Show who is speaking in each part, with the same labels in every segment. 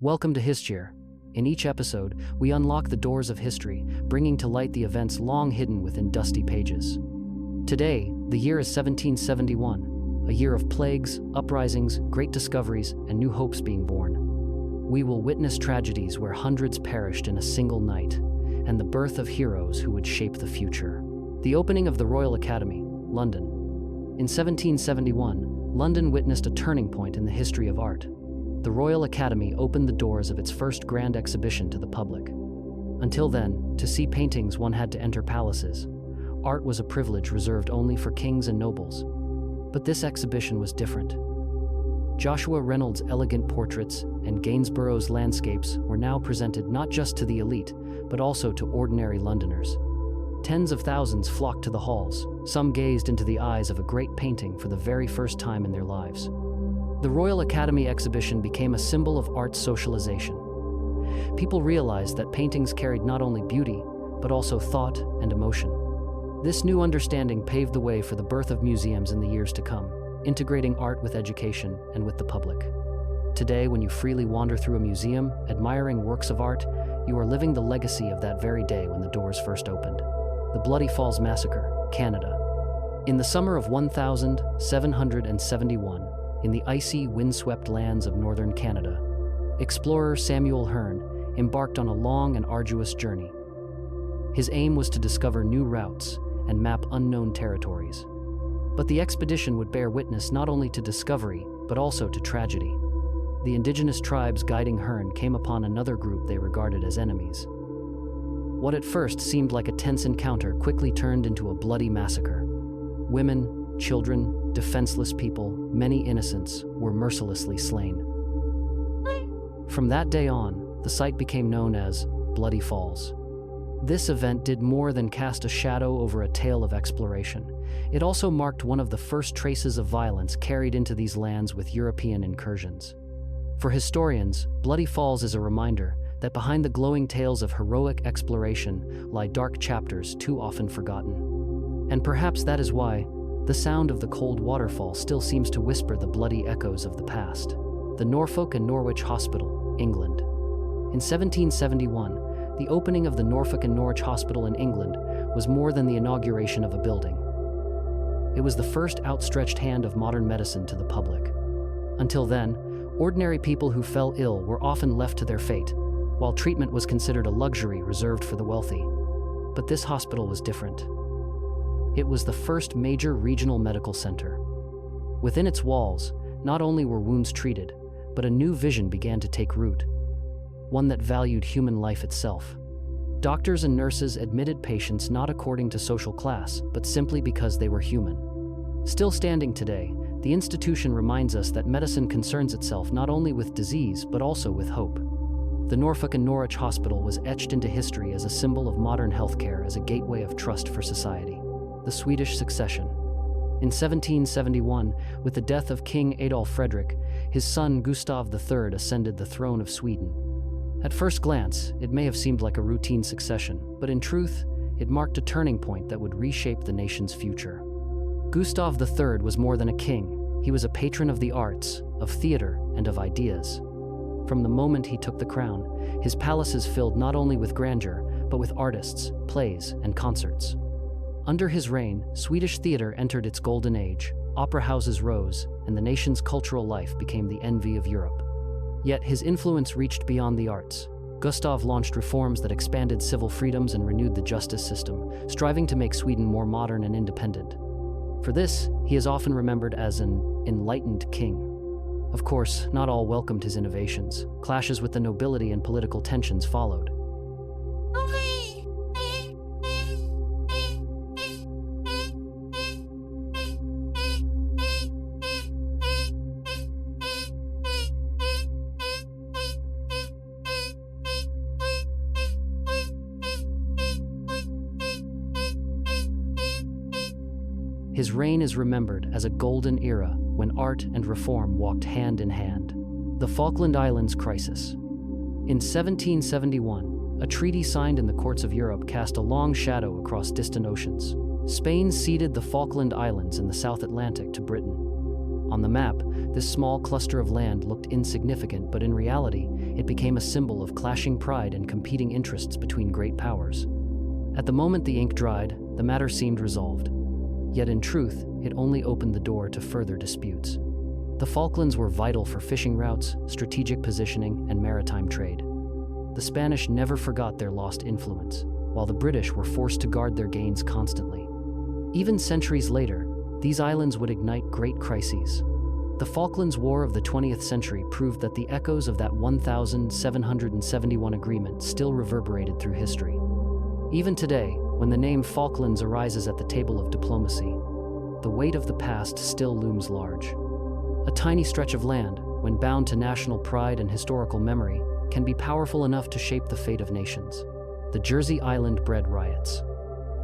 Speaker 1: Welcome to History. In each episode, we unlock the doors of history, bringing to light the events long hidden within dusty pages. Today, the year is 1771, a year of plagues, uprisings, great discoveries, and new hopes being born. We will witness tragedies where hundreds perished in a single night, and the birth of heroes who would shape the future. The opening of the Royal Academy, London. In 1771, London witnessed a turning point in the history of art. The Royal Academy opened the doors of its first grand exhibition to the public. Until then, to see paintings one had to enter palaces. Art was a privilege reserved only for kings and nobles. But this exhibition was different. Joshua Reynolds' elegant portraits and Gainsborough's landscapes were now presented not just to the elite, but also to ordinary Londoners. Tens of thousands flocked to the halls. Some gazed into the eyes of a great painting for the very first time in their lives. The Royal Academy exhibition became a symbol of art's socialization. People realized that paintings carried not only beauty, but also thought and emotion. This new understanding paved the way for the birth of museums in the years to come, integrating art with education and with the public. Today, when you freely wander through a museum, admiring works of art, you are living the legacy of that very day when the doors first opened. The Bloody Falls Massacre, Canada. In the summer of 1771, in the icy, windswept lands of northern Canada, explorer Samuel Hearne embarked on a long and arduous journey. His aim was to discover new routes and map unknown territories. But the expedition would bear witness not only to discovery, but also to tragedy. The indigenous tribes guiding Hearne came upon another group they regarded as enemies. What at first seemed like a tense encounter quickly turned into a bloody massacre. Women, children, defenseless people, many innocents were mercilessly slain. From that day on, the site became known as Bloody Falls. This event did more than cast a shadow over a tale of exploration. It also marked one of the first traces of violence carried into these lands with European incursions. For historians, Bloody Falls is a reminder that behind the glowing tales of heroic exploration lie dark chapters too often forgotten. And perhaps that is why the sound of the cold waterfall still seems to whisper the bloody echoes of the past. The Norfolk and Norwich Hospital, England. In 1771, the opening of the Norfolk and Norwich Hospital in England was more than the inauguration of a building. It was the first outstretched hand of modern medicine to the public. Until then, ordinary people who fell ill were often left to their fate, while treatment was considered a luxury reserved for the wealthy. But this hospital was different. It was the first major regional medical center. Within its walls, not only were wounds treated, but a new vision began to take root, one that valued human life itself. Doctors and nurses admitted patients not according to social class, but simply because they were human. Still standing today, the institution reminds us that medicine concerns itself not only with disease, but also with hope. The Norfolk and Norwich Hospital was etched into history as a symbol of modern healthcare as a gateway of trust for society. The Swedish Succession. In 1771, with the death of King Adolf Frederick, his son Gustav III ascended the throne of Sweden. At first glance, it may have seemed like a routine succession, but in truth, it marked a turning point that would reshape the nation's future. Gustav III was more than a king. He was a patron of the arts, of theater, and of ideas. From the moment he took the crown, his palaces filled not only with grandeur, but with artists, plays, and concerts. Under his reign, Swedish theater entered its golden age, opera houses rose, and the nation's cultural life became the envy of Europe. Yet his influence reached beyond the arts. Gustav launched reforms that expanded civil freedoms and renewed the justice system, striving to make Sweden more modern and independent. For this, he is often remembered as an enlightened king. Of course, not all welcomed his innovations. Clashes with the nobility and political tensions followed. His reign is remembered as a golden era when art and reform walked hand in hand. The Falkland Islands crisis. In 1771, a treaty signed in the courts of Europe cast a long shadow across distant oceans. Spain ceded the Falkland Islands in the South Atlantic to Britain. On the map, this small cluster of land looked insignificant, but in reality, it became a symbol of clashing pride and competing interests between great powers. At the moment the ink dried, the matter seemed resolved. Yet in truth, it only opened the door to further disputes. The Falklands were vital for fishing routes, strategic positioning, and maritime trade. The Spanish never forgot their lost influence, while the British were forced to guard their gains constantly. Even centuries later, these islands would ignite great crises. The Falklands War of the 20th century proved that the echoes of that 1771 agreement still reverberated through history. Even today, when the name Falklands arises at the table of diplomacy, the weight of the past still looms large. A tiny stretch of land, when bound to national pride and historical memory, can be powerful enough to shape the fate of nations. The Jersey Island bred riots.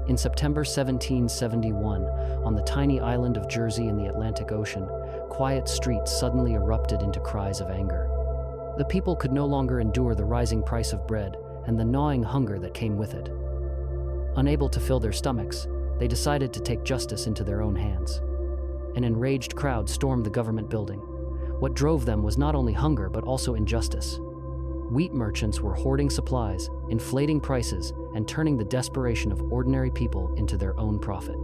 Speaker 1: In September 1771, on the tiny island of Jersey in the Atlantic Ocean, quiet streets suddenly erupted into cries of anger. The people could no longer endure the rising price of bread and the gnawing hunger that came with it. Unable to fill their stomachs, they decided to take justice into their own hands. An enraged crowd stormed the government building. What drove them was not only hunger but also injustice. Wheat merchants were hoarding supplies, inflating prices, and turning the desperation of ordinary people into their own profit.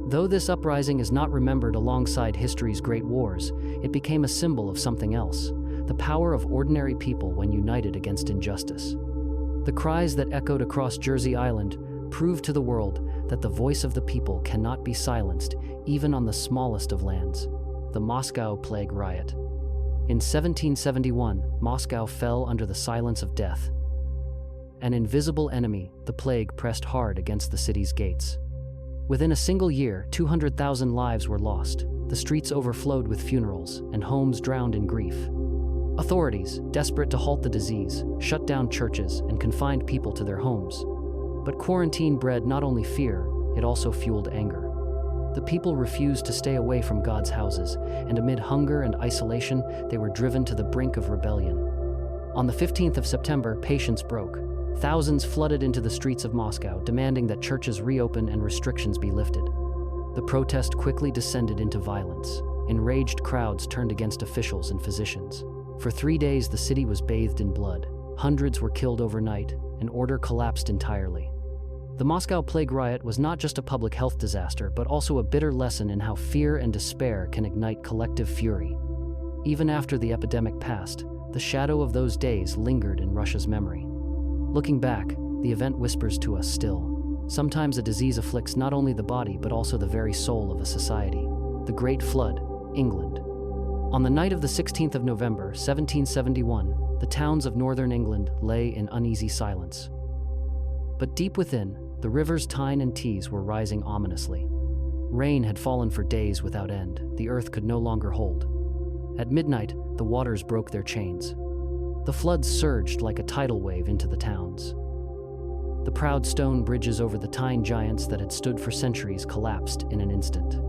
Speaker 1: Though this uprising is not remembered alongside history's great wars, it became a symbol of something else: the power of ordinary people when united against injustice. The cries that echoed across Jersey Island proved to the world that the voice of the people cannot be silenced, even on the smallest of lands. The Moscow Plague Riot. In 1771, Moscow fell under the silence of death. An invisible enemy, the plague, pressed hard against the city's gates. Within a single year, 200,000 lives were lost. The streets overflowed with funerals, and homes drowned in grief. Authorities, desperate to halt the disease, shut down churches and confined people to their homes. But quarantine bred not only fear, it also fueled anger. The people refused to stay away from God's houses, and amid hunger and isolation, they were driven to the brink of rebellion. On the 15th of September, patience broke. Thousands flooded into the streets of Moscow, demanding that churches reopen and restrictions be lifted. The protest quickly descended into violence. Enraged crowds turned against officials and physicians. For 3 days, the city was bathed in blood. Hundreds were killed overnight, and order collapsed entirely. The Moscow Plague Riot was not just a public health disaster, but also a bitter lesson in how fear and despair can ignite collective fury. Even after the epidemic passed, the shadow of those days lingered in Russia's memory. Looking back, the event whispers to us still. Sometimes a disease afflicts not only the body, but also the very soul of a society. The Great Flood, England. On the night of the 16th of November, 1771, the towns of northern England lay in uneasy silence. But deep within, the rivers Tyne and Tees were rising ominously. Rain had fallen for days without end. The earth could no longer hold. At midnight, the waters broke their chains. The floods surged like a tidal wave into the towns. The proud stone bridges over the Tyne giants that had stood for centuries collapsed in an instant.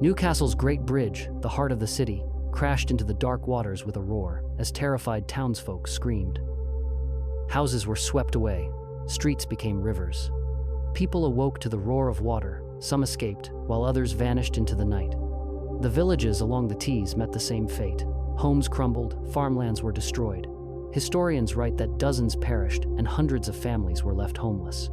Speaker 1: Newcastle's Great Bridge, the heart of the city, crashed into the dark waters with a roar as terrified townsfolk screamed. Houses were swept away. Streets became rivers. People awoke to the roar of water. Some escaped, while others vanished into the night. The villages along the Tees met the same fate. Homes crumbled, farmlands were destroyed. Historians write that dozens perished and hundreds of families were left homeless.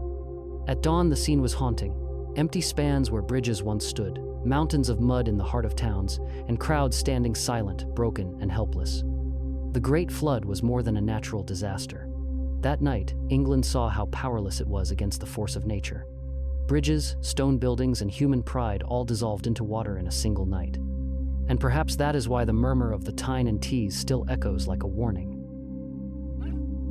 Speaker 1: At dawn, the scene was haunting. Empty spans where bridges once stood, mountains of mud in the heart of towns, and crowds standing silent, broken, and helpless. The Great Flood was more than a natural disaster. That night, England saw how powerless it was against the force of nature. Bridges, stone buildings, and human pride all dissolved into water in a single night. And perhaps that is why the murmur of the Tyne and Tees still echoes like a warning.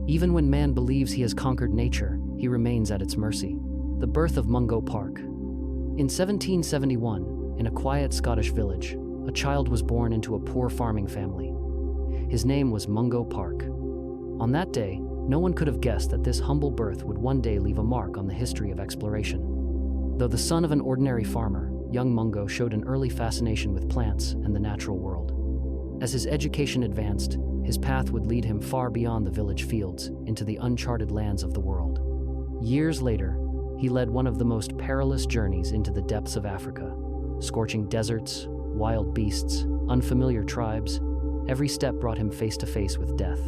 Speaker 1: Even when man believes he has conquered nature, he remains at its mercy. The birth of Mungo Park. In 1771, in a quiet Scottish village, a child was born into a poor farming family. His name was Mungo Park. On that day, no one could have guessed that this humble birth would one day leave a mark on the history of exploration. Though the son of an ordinary farmer, young Mungo showed an early fascination with plants and the natural world. As his education advanced, his path would lead him far beyond the village fields into the uncharted lands of the world. Years later, he led one of the most perilous journeys into the depths of Africa. Scorching deserts, wild beasts, unfamiliar tribes. Every step brought him face to face with death.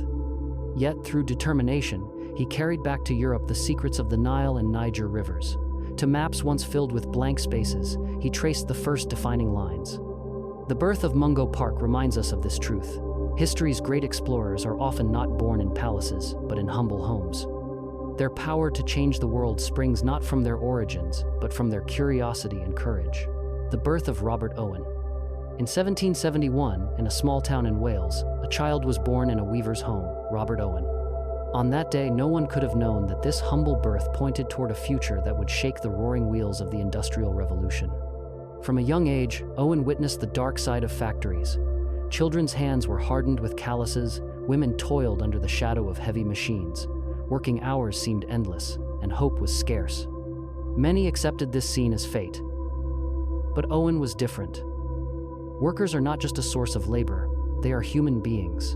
Speaker 1: Yet, through determination, he carried back to Europe the secrets of the Nile and Niger rivers. To maps once filled with blank spaces, he traced the first defining lines. The birth of Mungo Park reminds us of this truth. History's great explorers are often not born in palaces, but in humble homes. Their power to change the world springs not from their origins, but from their curiosity and courage. The birth of Robert Owen. In 1771, in a small town in Wales, a child was born in a weaver's home, Robert Owen. On that day, no one could have known that this humble birth pointed toward a future that would shake the roaring wheels of the Industrial Revolution. From a young age, Owen witnessed the dark side of factories. Children's hands were hardened with calluses, women toiled under the shadow of heavy machines. Working hours seemed endless, and hope was scarce. Many accepted this scene as fate. But Owen was different. Workers are not just a source of labor, they are human beings,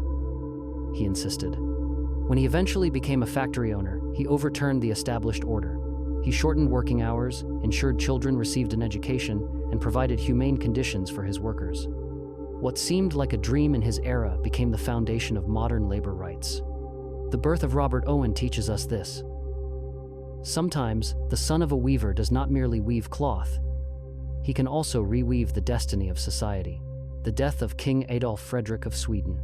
Speaker 1: he insisted. When he eventually became a factory owner, he overturned the established order. He shortened working hours, ensured children received an education, and provided humane conditions for his workers. What seemed like a dream in his era became the foundation of modern labor rights. The birth of Robert Owen teaches us this. Sometimes, the son of a weaver does not merely weave cloth. He can also reweave the destiny of society. The death of King Adolf Frederick of Sweden.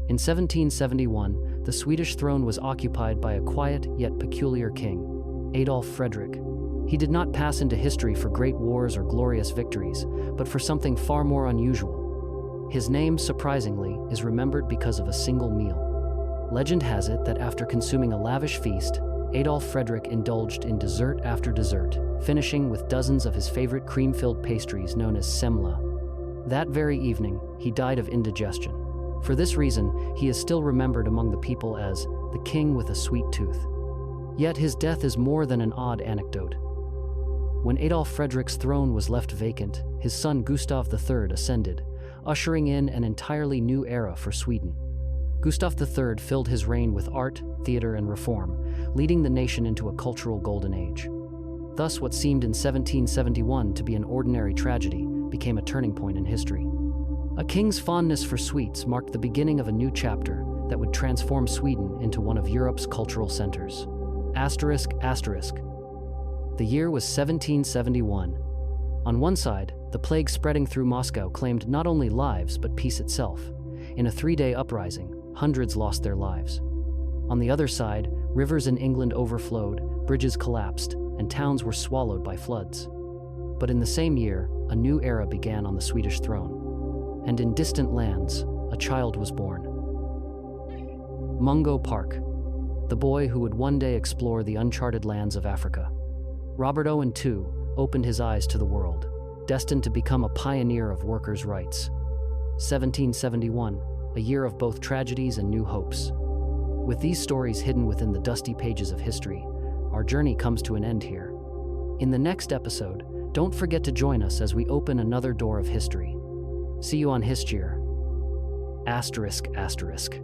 Speaker 1: In 1771, the Swedish throne was occupied by a quiet yet peculiar king, Adolf Frederick. He did not pass into history for great wars or glorious victories, but for something far more unusual. His name, surprisingly, is remembered because of a single meal. Legend has it that after consuming a lavish feast, Adolf Frederick indulged in dessert after dessert, finishing with dozens of his favorite cream-filled pastries known as semla. That very evening, he died of indigestion. For this reason, he is still remembered among the people as the king with a sweet tooth. Yet his death is more than an odd anecdote. When Adolf Frederick's throne was left vacant, his son Gustav III ascended, ushering in an entirely new era for Sweden. Gustav III filled his reign with art, theater, and reform, leading the nation into a cultural golden age. Thus, what seemed in 1771 to be an ordinary tragedy became a turning point in history. A king's fondness for sweets marked the beginning of a new chapter that would transform Sweden into one of Europe's cultural centers. Asterisk, asterisk. The year was 1771. On one side, the plague spreading through Moscow claimed not only lives but peace itself. In a 3-day uprising, hundreds lost their lives. On the other side, rivers in England overflowed, bridges collapsed, and towns were swallowed by floods. But in the same year, a new era began on the Swedish throne. And in distant lands, a child was born. Mungo Park, the boy who would one day explore the uncharted lands of Africa. Robert Owen, too, opened his eyes to the world, destined to become a pioneer of workers' rights. 1771, a year of both tragedies and new hopes. With these stories hidden within the dusty pages of history, our journey comes to an end here. In the next episode, don't forget to join us as we open another door of history. See you on History. Asterisk, asterisk.